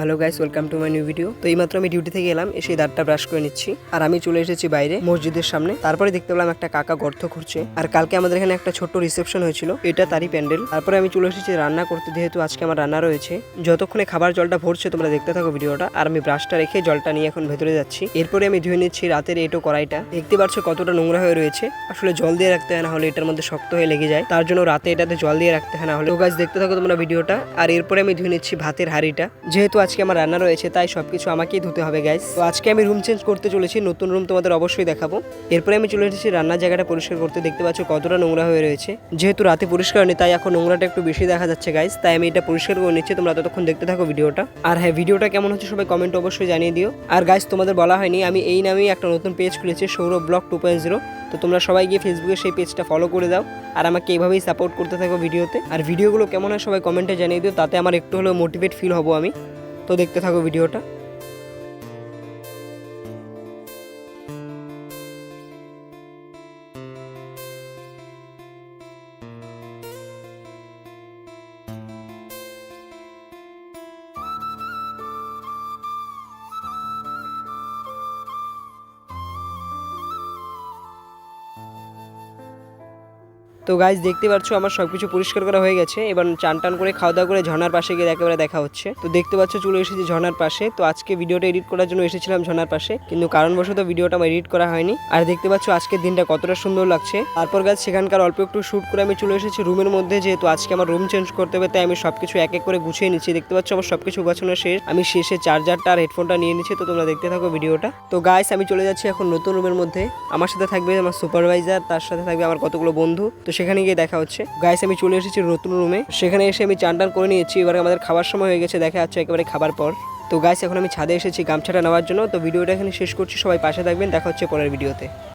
Hello guys, welcome to my new video. তো এইমাত্র আমি ডিউটি থেকে এলাম, এসে দাঁতটা ব্রাশ করে নিচ্ছি। আর আমি চলে এসেছি বাইরে মসজিদের সামনে। তারপরে দেখতে পেলাম একটা কাকা গর্ত খুঁড়ছে। আর কালকে আমাদের এখানে একটা ছোট্ট রিসেপশন হয়েছিল, এটা তারই প্যান্ডেল। তারপরে আমি চলে এসেছি রান্না করতে, যেহেতু আজকে আমার রান্না রয়েছে। যতক্ষণে খাবার জলটা ভরছে তোমরা দেখতে থাকো ভিডিওটা। আর আমি ব্রাশটা রেখে জলটা নিয়ে এখন ভেতরে যাচ্ছি। এরপরে আমি ধুয়ে নিচ্ছি রাতের এটো কড়াইটা। দেখতে পাচ্ছ কতটা নোংরা হয়ে রয়েছে। আসলে জল দিয়ে রাখতে হয়, না হলে এটার মধ্যে শক্ত হয়ে লেগে যায়। তার জন্য রাতে এটাতে জল দিয়ে রাখতে হয়, না হলে। তো গাইস দেখতে থাকো তোমরা ভিডিওটা। আর এরপরে আমি ধুয়ে নিচ্ছি ভাতের হাঁড়িটা। যেহেতু আজকে আমার রান্না রয়েছে তাই সবকিছু আমাকেই ধুতে হবে গাইস। তো আজকে আমি রুম চেঞ্জ করতে চলেছি, নতুন রুম তোমাদের অবশ্যই দেখাবো। এরপরে আমি চলে এসেছি রান্নার জায়গাটা পরিষ্কার করতে। দেখতে পাচ্ছ কতটা নোংরা হয়ে রয়েছে। যেহেতু রাতে পরিষ্কার নেই তাই এখন নোংরাটা একটু বেশি দেখা যাচ্ছে গাইস, তাই আমি এটা পরিষ্কার করে নিচ্ছি। তোমরা ততক্ষণ দেখতে থাকো ভিডিওটা। আর হ্যাঁ, ভিডিওটা কেমন হচ্ছে সবাই কমেন্ট অবশ্যই জানিয়ে দিও। আর গাইস তোমাদের বলা হয়নি, আমি এই নামেই একটা নতুন পেজ খুলেছি, সৌরভ ব্লগ 2.0। তো তোমরা সবাই গিয়ে ফেসবুকে সেই পেজটা ফলো করে দাও। আর আমাকে এইভাবেই সাপোর্ট করতে থাকো ভিডিওতে। আর ভিডিওগুলো কেমন হয় সবাই কমেন্টে জানিয়ে দিও, তাতে আমার একটু হলেও মোটিভেট ফিল হবো আমি। তো দেখতে থাকো ভিডিওটা। তো গাইজ দেখতে পাচ্ছ আমার সবকিছু পরিষ্কার করা হয়ে গেছে। এবার চান টান করে খাওয়া দাওয়া করে ঝর্ণার পাশে গিয়ে একেবারে দেখা হচ্ছে। তো দেখতে পাচ্ছ চলে এসেছি ঝর্ণার পাশে। তো আজকে ভিডিওটা এডিট করার জন্য এসেছিলাম ঝর্ণার পাশে, কিন্তু কারণবশত ভিডিওটা আমার এডিট করা হয়নি। আর দেখতে পাচ্ছ আজকের দিনটা কতটা সুন্দর লাগছে। তারপর গাছ সেখানকার অল্প একটু শ্যুট করে আমি চলে এসেছি রুমের মধ্যে। যেহেতু আজকে আমার রুম চেঞ্জ করতে হবে তাই আমি সবকিছু এক এক করে গুছিয়ে নিচ্ছি। দেখতে পাচ্ছ আমার সবকিছু গোছানো শেষ। আমি শেষে চার্জারটা আর হেডফোনটা নিয়ে নিচ্ছি। তো তোমরা দেখতে থাকো ভিডিওটা। তো গাইস আমি চলে যাচ্ছি এখন নতুন রুমের মধ্যে। আমার সাথে থাকবে আমার সুপারভাইজার, তার সাথে থাকবে আমার কতগুলো বন্ধু। তো সেখানে গিয়ে দেখা হচ্ছে। গাইস আমি চলে এসেছি নতুন রুমে। সেখানে এসে আমি চান টান করে নিয়েছি। এবার আমাদের খাবার সময় হয়ে গেছে, দেখা যাচ্ছে একেবারে খাবার পর। তো গাইস এখন আমি ছাদে এসেছি গামছাটা নেওয়ার জন্য। তো ভিডিওটা এখানে শেষ করছি, সবাই পাশে থাকবেন, দেখা হচ্ছে পরের ভিডিওতে।